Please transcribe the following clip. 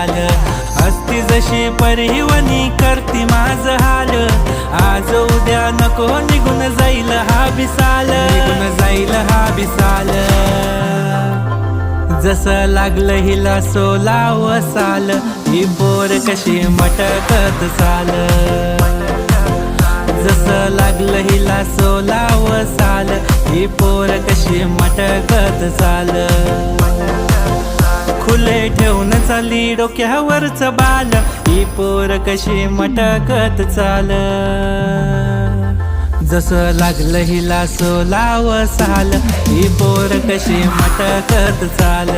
असती जशी परिवनी करती माझ हाल, आज उद्या नको निघून जाईल हा बिसाल, निघून जाईल हा बिसाल। जसं लागलं हिला सोलाव साल, ही पोर कशी मटकत चाल। जसं लागलं हिला सोलाव साल, ही पोर कशी मटकत चाल। खुले ठेवून चाली डोक्यावरच बाल, ही पोर कशी मटकत चाल। जसं लागलं हिला सोलाव साल, ही पोर कशी मटकत चाल।